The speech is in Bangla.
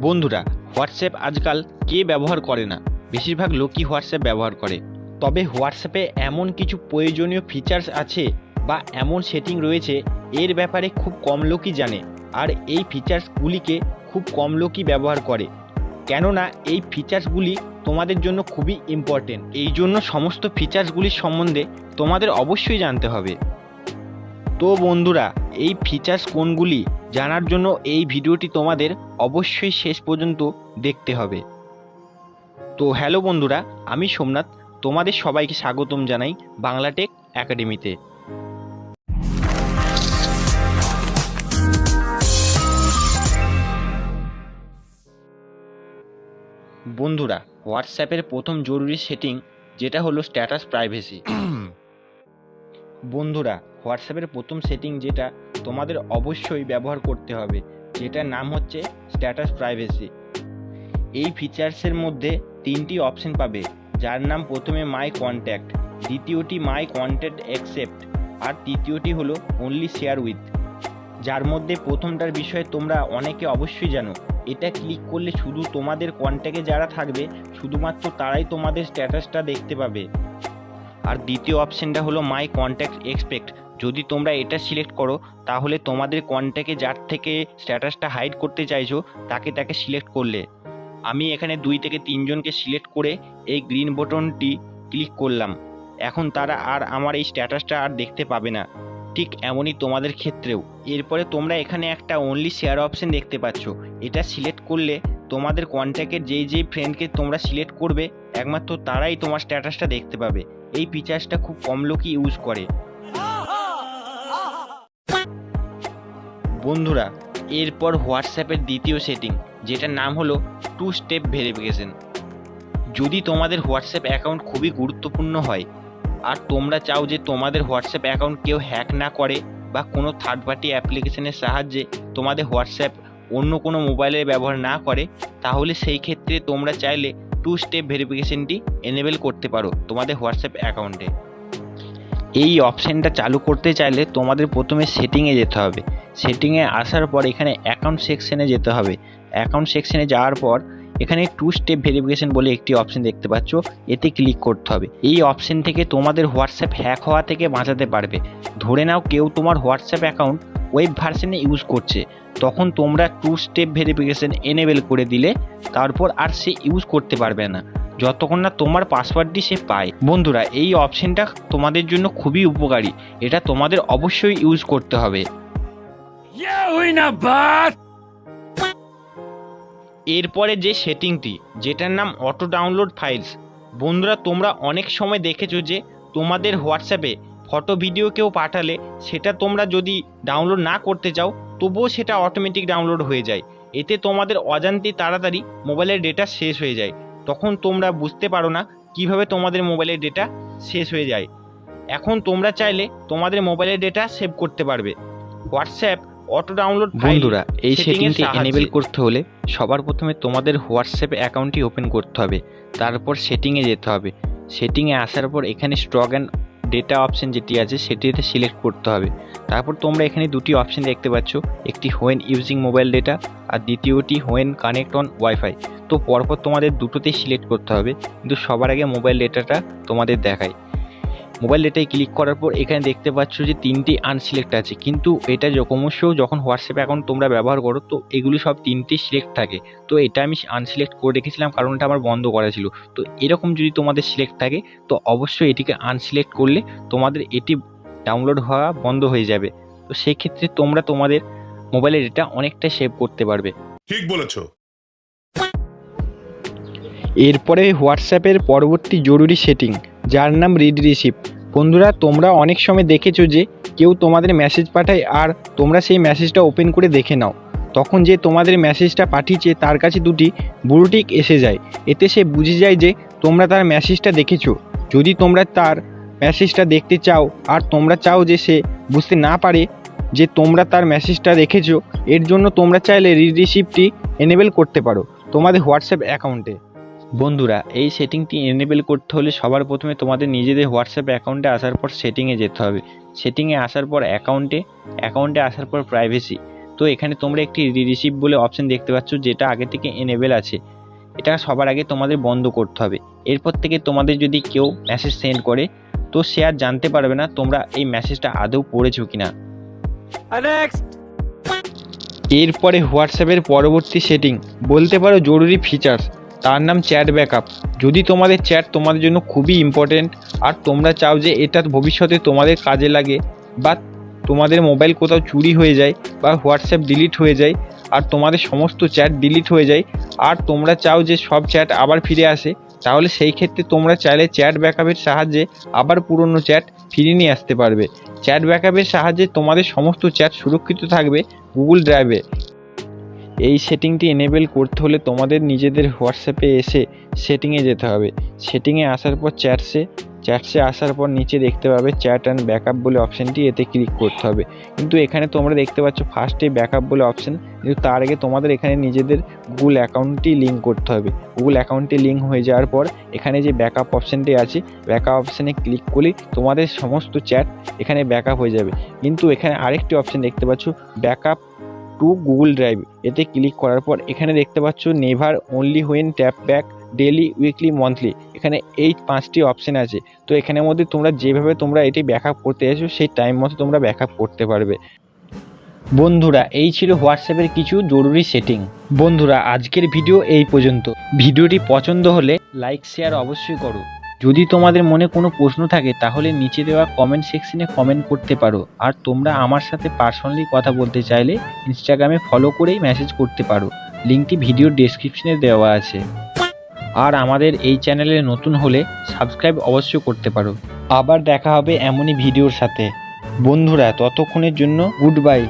বন্ধুরা, হোয়াটসঅ্যাপ আজকাল কে ব্যবহার করে না? বেশিরভাগ লোকই হোয়াটসঅ্যাপ ব্যবহার করে। তবে হোয়াটসঅ্যাপে এমন কিছু প্রয়োজনীয় ফিচার্স আছে বা এমন সেটিং রয়েছে এর ব্যাপারে খুব কম লোকই জানে, আর এই ফিচার্সগুলিকে খুব কম লোকই ব্যবহার করে। কেননা এই ফিচার্সগুলি তোমাদের জন্য খুবই ইম্পর্টেন্ট। এই জন্য সমস্ত ফিচার্সগুলির সম্বন্ধে তোমাদের অবশ্যই জানতে হবে। তো বন্ধুরা, এই ফিচার্স কোনগুলি জানার জন্য এই ভিডিওটি তোমাদের অবশ্যই শেষ পর্যন্ত দেখতে হবে। তো হ্যালো বন্ধুরা, আমি সোমনাথ, তোমাদের সবাইকে স্বাগতম জানাই বাংলা টেক একাডেমিতে। বন্ধুরা, হোয়াটসঅ্যাপের প্রথম জরুরি সেটিং যেটা হলো স্ট্যাটাস প্রাইভেসি। বন্ধুরা, হোয়াটসঅ্যাপের প্রথম সেটিং যেটা তোমাদের অবশ্যই ব্যবহার করতে হবে, যেটার নাম হচ্ছে স্ট্যাটাস প্রাইভেসি। এই ফিচার্সের মধ্যে তিনটি অপশন পাবে, যার নাম প্রথমে মাই কন্ট্যাক্ট, দ্বিতীয়টি মাই কন্ট্যাক্ট অ্যাকসেপ্ট, আর তৃতীয়টি হলো অনলি শেয়ার উইথ। যার মধ্যে প্রথমটার বিষয়ে তোমরা অনেকে অবশ্যই জানো। এটা ক্লিক করলে শুধু তোমাদের কন্ট্যাক্টে যারা থাকবে শুধুমাত্র তারাই তোমাদের স্ট্যাটাসটা দেখতে পাবে। আর দ্বিতীয় অপশানটা হলো মাই কন্ট্যাক্ট এক্সপেক্ট। যদি তোমরা এটা সিলেক্ট করো তাহলে তোমাদের কন্ট্যাক্টে যার থেকে স্ট্যাটাসটা হাইড করতে চাইছো তাকে সিলেক্ট করলে। আমি এখানে 2 থেকে 3 জনকে সিলেক্ট করে এই গ্রিন বাটনটি ক্লিক করলাম। এখন তারা আর আমার এই স্ট্যাটাসটা আর দেখতে পাবে না। ঠিক এমনই তোমাদের ক্ষেত্রেও। এরপরে তোমরা এখানে একটা অনলি শেয়ার অপশন দেখতে পাচ্ছ। এটা সিলেক্ট করলে তোমাদের কন্ট্যাক্টের যেই ফ্রেন্ডকে তোমরা সিলেক্ট করবে একমাত্র তারাই তোমার স্ট্যাটাসটা দেখতে পাবে। এই ফিচার্সটা খুব কম লোকই ইউজ করে। বন্ধুরা, এরপর হোয়াটসঅ্যাপের দ্বিতীয় সেটিং যেটার নাম হলো 2 স্টেপ ভেরিফিকেশন। যদি তোমাদের হোয়াটসঅ্যাপ অ্যাকাউন্ট খুবই গুরুত্বপূর্ণ হয় আর তোমরা চাও যে তোমাদের হোয়াটসঅ্যাপ অ্যাকাউন্ট কেউ হ্যাক না করে বা কোনো থার্ড পার্টি অ্যাপ্লিকেশনের সাহায্যে তোমাদের হোয়াটসঅ্যাপ অন্য কোনো মোবাইলে ব্যবহার না করে, তাহলে সেই ক্ষেত্রে তোমরা চাইলে 2 স্টেপ ভেরিফিকেশনটি এনেবেল করতে পারো তোমাদের হোয়াটসঅ্যাপ অ্যাকাউন্টে। এই অপশানটা চালু করতে চাইলে তোমাদের প্রথমে সেটিংয়ে যেতে হবে। সেটিংয়ে আসার পর এখানে অ্যাকাউন্ট সেকশনে যেতে হবে। অ্যাকাউন্ট সেকশনে যাওয়ার পর এখানে 2 স্টেপ ভেরিফিকেশন বলে একটি অপশন দেখতে পাচ্ছ, এতে ক্লিক করতে হবে। এই অপশন থেকে তোমাদের হোয়াটসঅ্যাপ হ্যাক হওয়া থেকে বাঁচাতে পারবে। ধরে নাও কেউ তোমার হোয়াটসঅ্যাপ অ্যাকাউন্ট ওয়েব ভার্সনে ইউজ করছে, তখন তোমরা 2 স্টেপ ভেরিফিকেশন এনেবেল করে দিলে তারপর আর সে ইউজ করতে পারবে না যতক্ষণ না তোমার পাসওয়ার্ডটি সে পায়। বন্ধুরা, এই অপশনটা তোমাদের জন্য খুবই উপকারী, এটা তোমাদের অবশ্যই ইউজ করতে হবে। এরপরে যে সেটিংটি যেটার নাম অটো ডাউনলোড ফাইলস। বন্ধুরা, তোমরা অনেক সময় দেখেছো যে তোমাদের হোয়াটসঅ্যাপে ফটো ভিডিও কেউ পাঠালে সেটা তোমরা যদি ডাউনলোড না করতে চাও তবুও সেটা অটোমেটিক ডাউনলোড হয়ে যায়। এতে তোমাদের অজান্তে তাড়াতাড়ি মোবাইলের ডেটা শেষ হয়ে যায়। তখন তোমরা বুঝতে পারো না কিভাবে তোমাদের মোবাইলের ডেটা শেষ হয়ে যায়। এখন তোমরা চাইলে তোমাদের মোবাইলের ডেটা সেভ করতে পারবে হোয়াটসঅ্যাপ অটো ডাউনলোড। বন্ধুরা, এই সেটিংটি এনেবল করতে হলে সবার প্রথমে তোমাদের হোয়াটসঅ্যাপ অ্যাকাউন্টটি ওপেন করতে হবে, তারপর সেটিংয়ে যেতে হবে। সেটিংয়ে আসার পর এখানে স্টক অ্যান্ড ডেটা অপশন যেটি আছে সেটিতে সিলেক্ট করতে হবে। তারপর তোমরা এখানে 2টি অপশন দেখতে পাচ্ছ, একটি হোয়েন ইউজিং মোবাইল ডেটা আর দ্বিতীয়টি হোয়েন কানেক্ট অন ওয়াইফাই। তো পরপর তোমাদের দুটোতেই সিলেক্ট করতে হবে, কিন্তু সবার আগে মোবাইল ডেটাটা তোমাদের দেখায়। মোবাইল ডেটায় ক্লিক করার পর এখানে দেখতে পাচ্ছ যে 3টি আনসিলেক্ট আছে, কিন্তু এটা ক্রমশ যখন হোয়াটসঅ্যাপ অ্যাকাউন্ট তোমরা ব্যবহার করো তো এগুলি সব 3টি সিলেক্ট থাকে। তো এটা আমি আনসিলেক্ট করে রেখেছিলাম কারণ এটা আমার বন্ধ করা ছিল। তো এরকম যদি তোমাদের সিলেক্ট থাকে তো অবশ্যই এটিকে আনসিলেক্ট করলে তোমাদের এটি ডাউনলোড হওয়া বন্ধ হয়ে যাবে। তো সেই ক্ষেত্রে তোমরা তোমাদের মোবাইলের ডেটা অনেকটাই সেভ করতে পারবে। ঠিক বলেছো। এরপরে হোয়াটসঅ্যাপের পরবর্তী জরুরি সেটিং যার নাম রিড রিসিপ্ট। বন্ধুরা, তোমরা অনেক সময় দেখেছো যে কেউ তোমাদের মেসেজ পাঠায় আর তোমরা সেই মেসেজটা ওপেন করে দেখে নাও, তখন যে তোমাদের মেসেজটা পাঠিয়েছে তার কাছে 2টি ব্লু টিক এসে যায়। এতে সে বুঝে যায় যে তোমরা তার মেসেজটা দেখেছো। যদি তোমরা তার মেসেজটা দেখতে চাও আর তোমরা চাও যে সে বুঝতে না পারে যে তোমরা তার মেসেজটা দেখেছো, এর জন্য তোমরা চাইলে রিড রিসিপ্টটি এনেবেল করতে পারো তোমাদের হোয়াটসঅ্যাপ অ্যাকাউন্টে। বন্ধুরা, এই সেটিংটি এনেবেল করতে হলে সবার প্রথমে তোমাদের নিজেদের হোয়াটসঅ্যাপ অ্যাকাউন্টে আসার পর সেটিংয়ে যেতে হবে। সেটিংয়ে আসার পর অ্যাকাউন্টে আসার পর প্রাইভেসি। তো এখানে তোমরা একটি রিসিভ বলে অপশন দেখতে পাচ্ছ, যেটা আগে থেকে এনেবেল আছে। এটা সবার আগে তোমাদের বন্ধ করতে হবে। এরপর থেকে তোমাদের যদি কেউ মেসেজ সেন্ড করে তো সে আর জানতে পারবে না তোমরা এই মেসেজটা আদৌ পড়েছো কিনা। এরপরে হোয়াটসঅ্যাপের পরবর্তী সেটিং বলতে পারো জরুরি ফিচার্স, তার নাম চ্যাট ব্যাকআপ। যদি তোমাদের চ্যাট তোমাদের জন্য খুবই ইম্পর্টেন্ট আর তোমরা চাও যে এটা ভবিষ্যতে তোমাদের কাজে লাগে, বা তোমাদের মোবাইল কোথাও চুরি হয়ে যায় বা হোয়াটসঅ্যাপ ডিলিট হয়ে যায় আর তোমাদের সমস্ত চ্যাট ডিলিট হয়ে যায় আর তোমরা চাও যে সব চ্যাট আবার ফিরে আসে, তাহলে সেই ক্ষেত্রে তোমরা চাইলে চ্যাট ব্যাকআপের সাহায্যে আবার পুরনো চ্যাট ফিরিয়ে নিয়ে আসতে পারবে। চ্যাট ব্যাকআপের সাহায্যে তোমাদের সমস্ত চ্যাট সুরক্ষিত থাকবে গুগল ড্রাইভে। এই সেটিংটি এনেবেল করতে হলে তোমাদের নিজেদের হোয়াটসঅ্যাপে এসে সেটিংয়ে যেতে হবে। সেটিংয়ে আসার পর চ্যাটসে আসার পর নিচে দেখতে পাবে চ্যাট অ্যান্ড ব্যাকআপ বলে অপশানটি, এতে ক্লিক করতে হবে। কিন্তু এখানে তোমরা দেখতে পাচ্ছ ফার্স্টে ব্যাকআপ বলে অপশান, কিন্তু তার আগে তোমাদের এখানে নিজেদের গুগল অ্যাকাউন্টটি লিঙ্ক করতে হবে। গুগল অ্যাকাউন্টটি লিঙ্ক হয়ে যাওয়ার পর এখানে যে ব্যাকআপ অপশানটি আছে, ব্যাকআপ অপশানে ক্লিক করলেই তোমাদের সমস্ত চ্যাট এখানে ব্যাকআপ হয়ে যাবে। কিন্তু এখানে আরেকটি অপশান দেখতে পাচ্ছ ব্যাকআপ টু গুগল ড্রাইভ, এতে ক্লিক করার পর এখানে দেখতে পাচ্ছ never, only when tap back, daily, weekly, monthly, এখানে এই 5টি অপশান আছে। তো এখানের মধ্যে তোমরা যেভাবে তোমরা এটি ব্যাকআপ করতে চাইছো সেই টাইম মতো তোমরা ব্যাকআপ করতে পারবে। বন্ধুরা এই ছিল হোয়াটসঅ্যাপের কিছু জরুরি সেটিং। বন্ধুরা আজকের ভিডিও এই পর্যন্ত। ভিডিওটি পছন্দ হলে লাইক শেয়ার অবশ্যই করো। যদি তোমাদের মনে কোনো প্রশ্ন থাকে তাহলে নিচে দেওয়া কমেন্ট সেকশনে কমেন্ট করতে পারো। আর তোমরা আমার সাথে পার্সোনালি কথা বলতে চাইলে ইনস্টাগ্রামে ফলো করেই মেসেজ করতে পারো, লিঙ্কটি ভিডিওর ডেসক্রিপশনে দেওয়া আছে। আর আমাদের এই চ্যানেলে নতুন হলে সাবস্ক্রাইব অবশ্যই করতে পারো। আবার দেখা হবে এমনই ভিডিওর সাথে। বন্ধুরা ততক্ষণের জন্য গুড বাই।